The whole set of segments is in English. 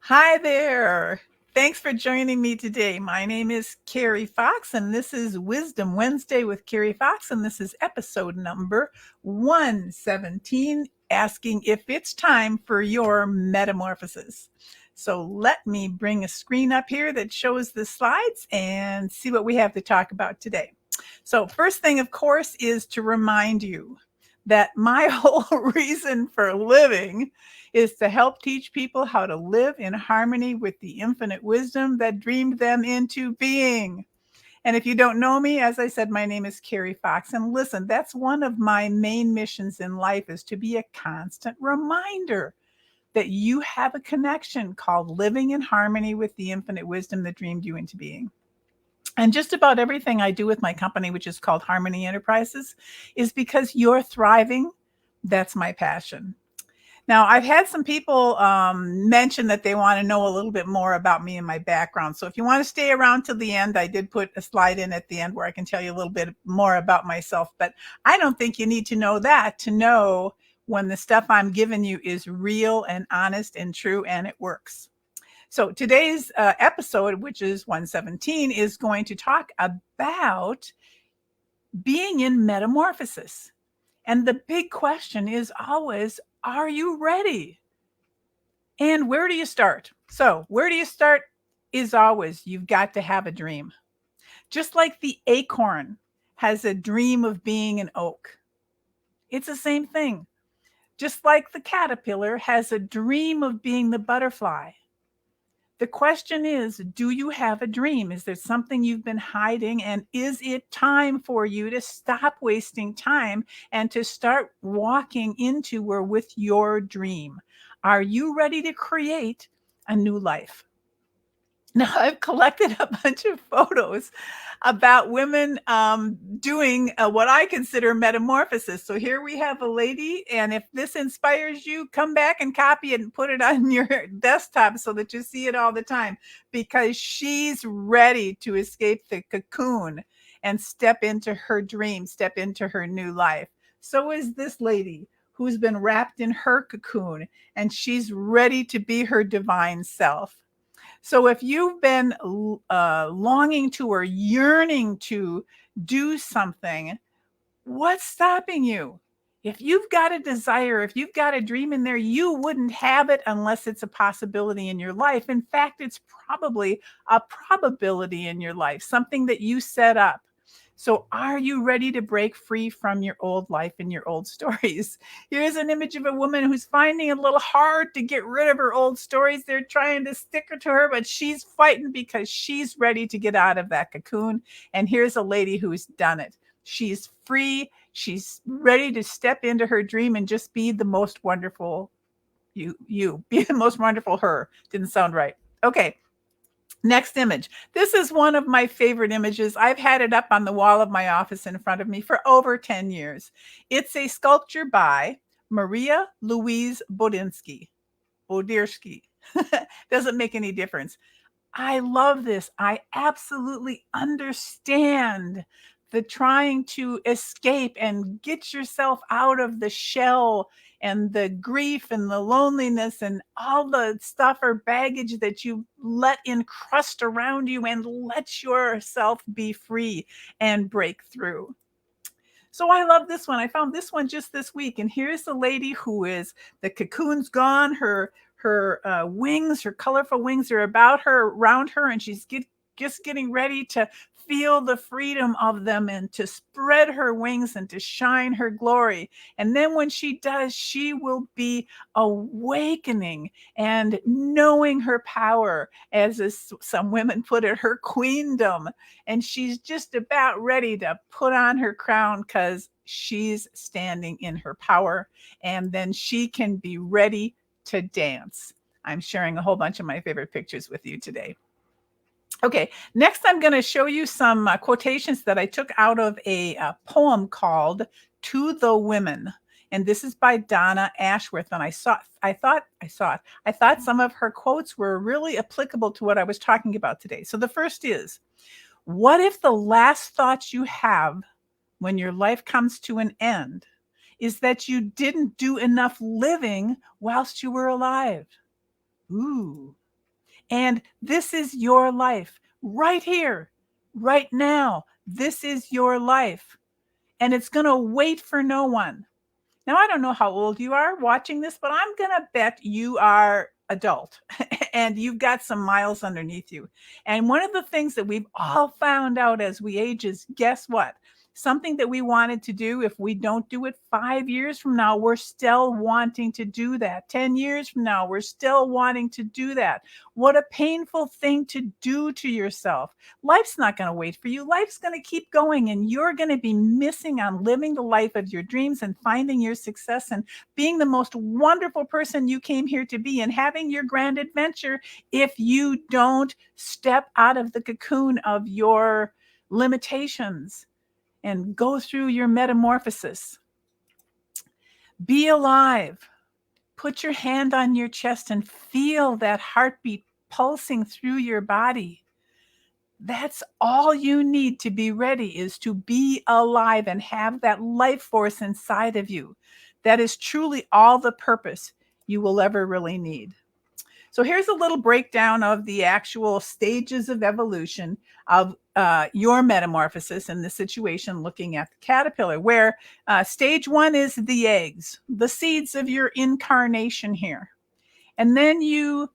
Hi there. Thanks for joining me today. My name is Carrie Fox, and this is Wisdom Wednesday with Carrie Fox, and this is episode number 117, asking if it's time for your metamorphosis. So let me bring a screen up here that shows the slides and see what we have to talk about today. So, first thing, of course, is to remind you that my whole reason for living is to help teach people how to live in harmony with the infinite wisdom that dreamed them into being. And if you don't know me, as I said, my name is Carrie Fox. And listen, that's one of my main missions in life is to be a constant reminder that you have a connection called living in harmony with the infinite wisdom that dreamed you into being. And just about everything I do with my company, which is called Harmony Enterprises, is because you're thriving. That's my passion. Now, I've had some people mention that they want to know a little bit more about me and my background. So if you want to stay around till the end, I did put a slide in at the end where I can tell you a little bit more about myself. But I don't think you need to know that to know when the stuff I'm giving you is real and honest and true and it works. So today's episode, which is 117, is going to talk about being in metamorphosis. And the big question is always, are you ready? And where do you start? So, where do you start is always you've got to have a dream. Just like the acorn has a dream of being an oak, it's the same thing. Just like the caterpillar has a dream of being the butterfly. The question is, do you have a dream? Is there something you've been hiding? And is it time for you to stop wasting time and to start walking into or with your dream? Are you ready to create a new life? Now, I've collected a bunch of photos about women doing what I consider metamorphosis. So here we have a lady, and if this inspires you, come back and copy it and put it on your desktop so that you see it all the time because she's ready to escape the cocoon and step into her dream, step into her new life. So is this lady who's been wrapped in her cocoon and she's ready to be her divine self. So if you've been longing to or yearning to do something, what's stopping you? If you've got a desire, if you've got a dream in there, you wouldn't have it unless it's a possibility in your life. In fact, it's probably a probability in your life, something that you set up. So, are you ready to break free from your old life and your old stories? Here's an image of a woman who's finding it a little hard to get rid of her old stories. They're trying to stick her to her, but she's fighting because she's ready to get out of that cocoon. And here's a lady who's done it. She's free. She's ready to step into her dream and just be the most wonderful you. Be the most wonderful her. Didn't sound right. Okay. Next image. This is one of my favorite images. I've had it up on the wall of my office in front of me for over 10 years. It's a sculpture by Maria Louise Bodinsky. Bodirsky. Doesn't make any difference. I love this. I absolutely understand the trying to escape and get yourself out of the shell and the grief and the loneliness and all the stuff or baggage that you let encrust around you and let yourself be free and break through. So I love this one. I found this one just this week, and here's the lady who is the cocoon's gone. Her wings, her colorful wings are about her, around her, and just getting ready to feel the freedom of them and to spread her wings and to shine her glory. And then when she does, she will be awakening and knowing her power, as some women put it, her queendom, and she's just about ready to put on her crown because she's standing in her power, and then she can be ready to dance. I'm sharing a whole bunch of my favorite pictures with you today. Okay, next I'm going to show you some quotations that I took out of a poem called To the Women. And this is by Donna Ashworth. And I thought some of her quotes were really applicable to what I was talking about today. So the first is, what if the last thoughts you have when your life comes to an end is that you didn't do enough living whilst you were alive? Ooh. And this is your life right here, right now. This is your life. And it's going to wait for no one. Now, I don't know how old you are watching this, but I'm going to bet you are adult and you've got some miles underneath you. And one of the things that we've all found out as we age is, guess what? Something that we wanted to do, if we don't do it 5 years from now, we're still wanting to do that. 10 years from now, we're still wanting to do that. What a painful thing to do to yourself. Life's not going to wait for you. Life's going to keep going, and you're going to be missing on living the life of your dreams and finding your success and being the most wonderful person you came here to be and having your grand adventure if you don't step out of the cocoon of your limitations and go through your metamorphosis. Be alive. Put your hand on your chest and feel that heartbeat pulsing through your body. That's all you need to be ready, is to be alive and have that life force inside of you. That is truly all the purpose you will ever really need. So here's a little breakdown of the actual stages of evolution of your metamorphosis in this situation, looking at the caterpillar, where stage 1 is the eggs, the seeds of your incarnation here. And then you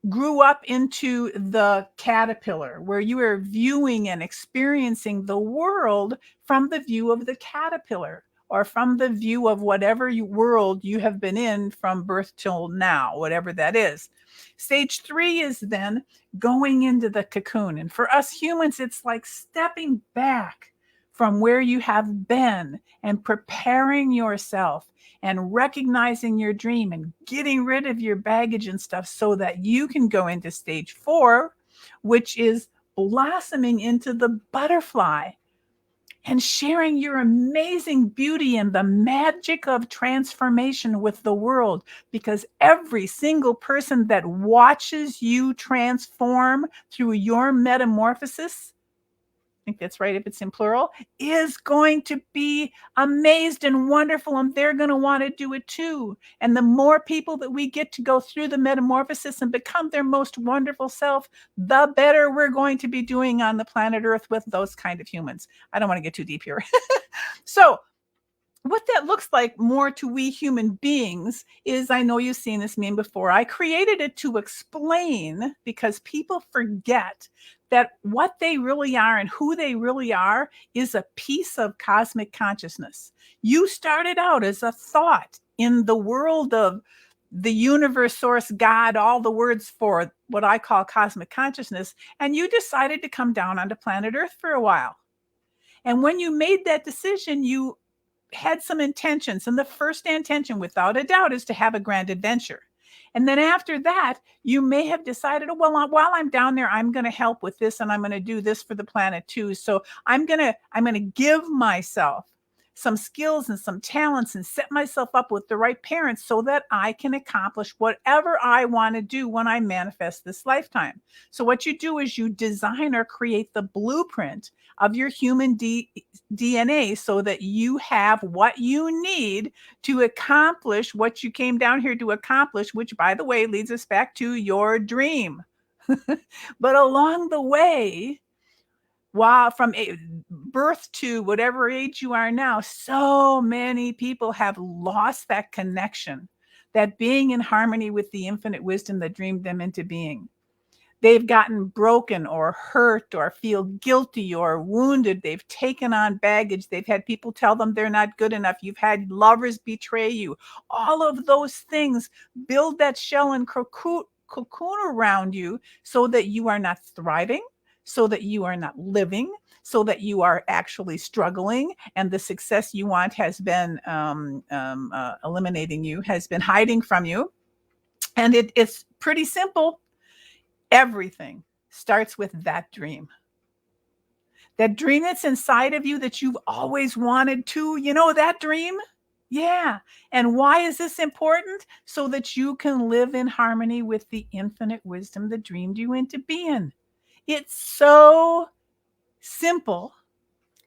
grew up into the caterpillar, where you are viewing and experiencing the world from the view of the caterpillar, or from the view of whatever world you have been in from birth till now, whatever that is. Stage 3 is then going into the cocoon. And for us humans, it's like stepping back from where you have been and preparing yourself and recognizing your dream and getting rid of your baggage and stuff so that you can go into stage 4, which is blossoming into the butterfly and sharing your amazing beauty and the magic of transformation with the world. Because every single person that watches you transform through your metamorphosis, I think that's right if it's in plural, is going to be amazed and wonderful, and they're going to want to do it too. And the more people that we get to go through the metamorphosis and become their most wonderful self, the better we're going to be doing on the planet Earth with those kind of humans. I don't want to get too deep here. So what that looks like more to we human beings is, I know you've seen this meme before. I created it to explain, because people forget that what they really are and who they really are is a piece of cosmic consciousness. You started out as a thought in the world of the universe, source, God, all the words for what I call cosmic consciousness, and you decided to come down onto planet Earth for a while. And when you made that decision, you had some intentions. And the first intention, without a doubt, is to have a grand adventure. And then after that, you may have decided, oh, well, while I'm down there, I'm going to help with this and I'm going to do this for the planet too. So I'm going to give myself some skills and some talents and set myself up with the right parents so that I can accomplish whatever I want to do when I manifest this lifetime. So what you do is you design or create the blueprint of your human DNA so that you have what you need to accomplish what you came down here to accomplish, which, by the way, leads us back to your dream. But along the way, while from birth to whatever age you are now, so many people have lost that connection, that being in harmony with the infinite wisdom that dreamed them into being. They've gotten broken or hurt or feel guilty or wounded. They've taken on baggage. They've had people tell them they're not good enough. You've had lovers betray you. All of those things build that shell and cocoon around you so that you are not thriving, so that you are not living, so that you are actually struggling, and the success you want has been eliminating you, has been hiding from you. And it's pretty simple. Everything starts with that dream. That dream that's inside of you that you've always wanted to, that dream? Yeah. And why is this important? So that you can live in harmony with the infinite wisdom that dreamed you into being. It's so simple.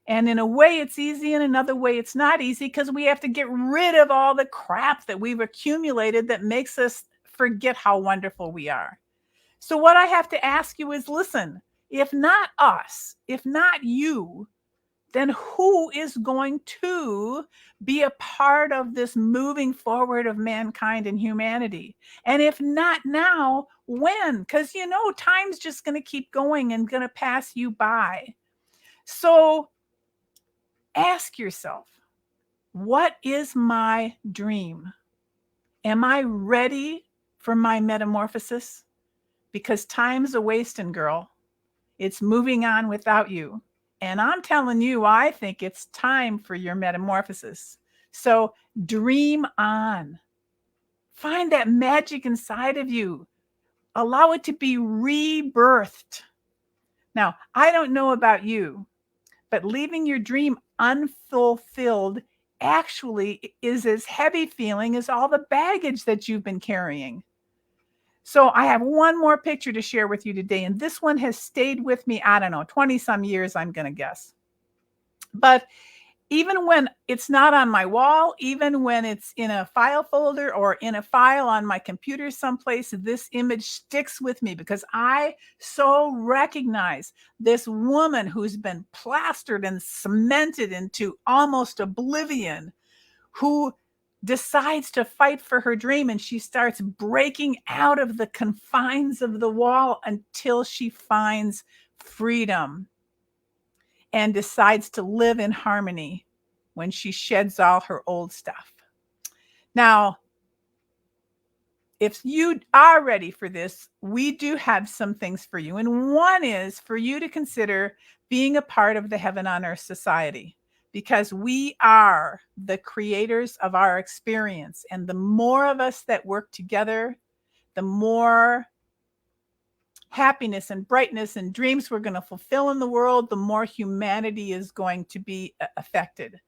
And in a way it's easy, in another way it's not easy, because we have to get rid of all the crap that we've accumulated that makes us forget how wonderful we are. So what I have to ask you is, listen, if not us, if not you, then who is going to be a part of this moving forward of mankind and humanity? And if not now, when? Because time's just going to keep going and going to pass you by. So ask yourself, what is my dream? Am I ready for my metamorphosis? Because time's a wasting, girl. It's moving on without you. And I'm telling you, I think it's time for your metamorphosis. So dream on. Find that magic inside of you. Allow it to be rebirthed. Now, I don't know about you, but leaving your dream unfulfilled actually is as heavy feeling as all the baggage that you've been carrying. So I have one more picture to share with you today, and this one has stayed with me, I don't know, 20 some years, I'm going to guess. But even when it's not on my wall, even when it's in a file folder or in a file on my computer someplace, this image sticks with me because I so recognize this woman who's been plastered and cemented into almost oblivion, who decides to fight for her dream, and she starts breaking out of the confines of the wall until she finds freedom and decides to live in harmony when she sheds all her old stuff. Now, if you are ready for this, we do have some things for you. And one is for you to consider being a part of the Heaven on Earth Society, because we are the creators of our experience. And the more of us that work together, the more happiness and brightness and dreams we're going to fulfill in the world, the more humanity is going to be affected.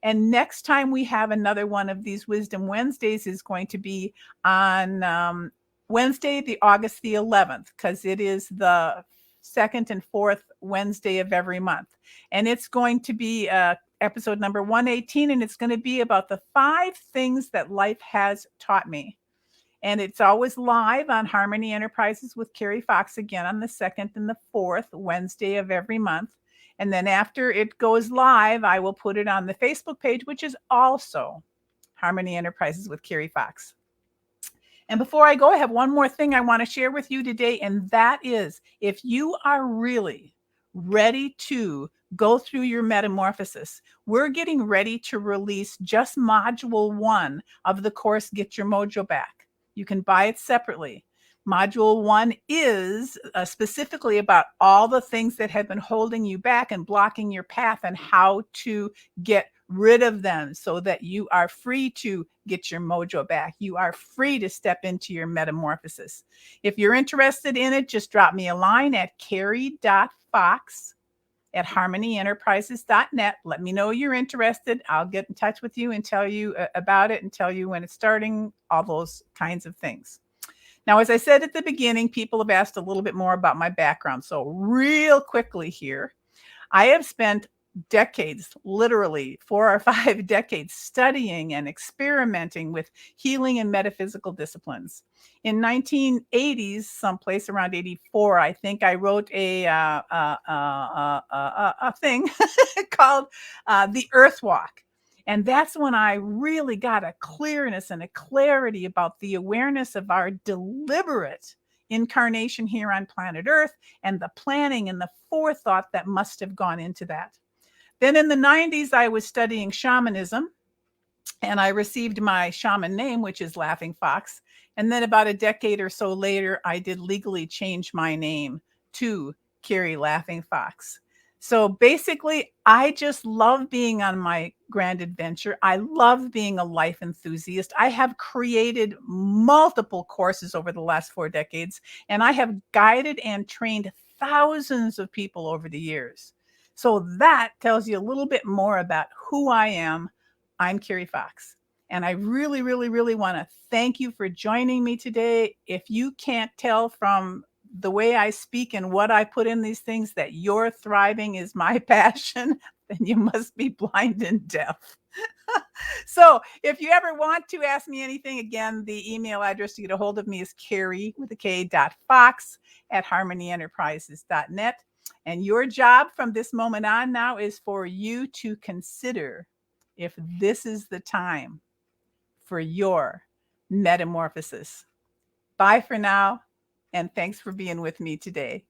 And next time we have another one of these Wisdom Wednesdays is going to be on Wednesday, the August the 11th, because it is the second and fourth Wednesday of every month. And it's going to be episode number 118, and it's going to be about the 5 things that life has taught me. And it's always live on Harmony Enterprises with Carrie Fox, again on the second and the fourth Wednesday of every month. And then after it goes live, I will put it on the Facebook page, which is also Harmony Enterprises with Carrie Fox. And before I go, I have one more thing I want to share with you today. And that is, if you are really ready to go through your metamorphosis, we're getting ready to release just module 1 of the course, Get Your Mojo Back. You can buy it separately. Module 1 is specifically about all the things that have been holding you back and blocking your path, and how to get rid of them so that you are free to get your mojo back. You are free to step into your metamorphosis. If you're interested in it, just drop me a line at carrie.fox@harmonyenterprises.net. Let me know you're interested. I'll get in touch with you and tell you about it and tell you when it's starting, all those kinds of things. Now, as I said at the beginning, people have asked a little bit more about my background. So real quickly here, I have spent decades, literally 4 or 5 decades, studying and experimenting with healing and metaphysical disciplines. In 1980s, someplace around 84, I think, I wrote a thing called The Earth Walk. And that's when I really got a clearness and a clarity about the awareness of our deliberate incarnation here on planet Earth, and the planning and the forethought that must have gone into that. Then in the 90s, I was studying shamanism, and I received my shaman name, which is Laughing Fox. And then about a decade or so later, I did legally change my name to Carrie Laughing Fox. So basically, I just love being on my grand adventure. I love being a life enthusiast. I have created multiple courses over the last 4 decades, and I have guided and trained thousands of people over the years. So that tells you a little bit more about who I am. I'm Carrie Fox. And I really, really, really want to thank you for joining me today. If you can't tell from the way I speak and what I put in these things that your thriving is my passion, then you must be blind and deaf. So if you ever want to ask me anything, again, the email address to get a hold of me is Carrie with a K .Fox at harmonyenterprises.net. And your job from this moment on now is for you to consider if this is the time for your metamorphosis. Bye for now, and thanks for being with me today.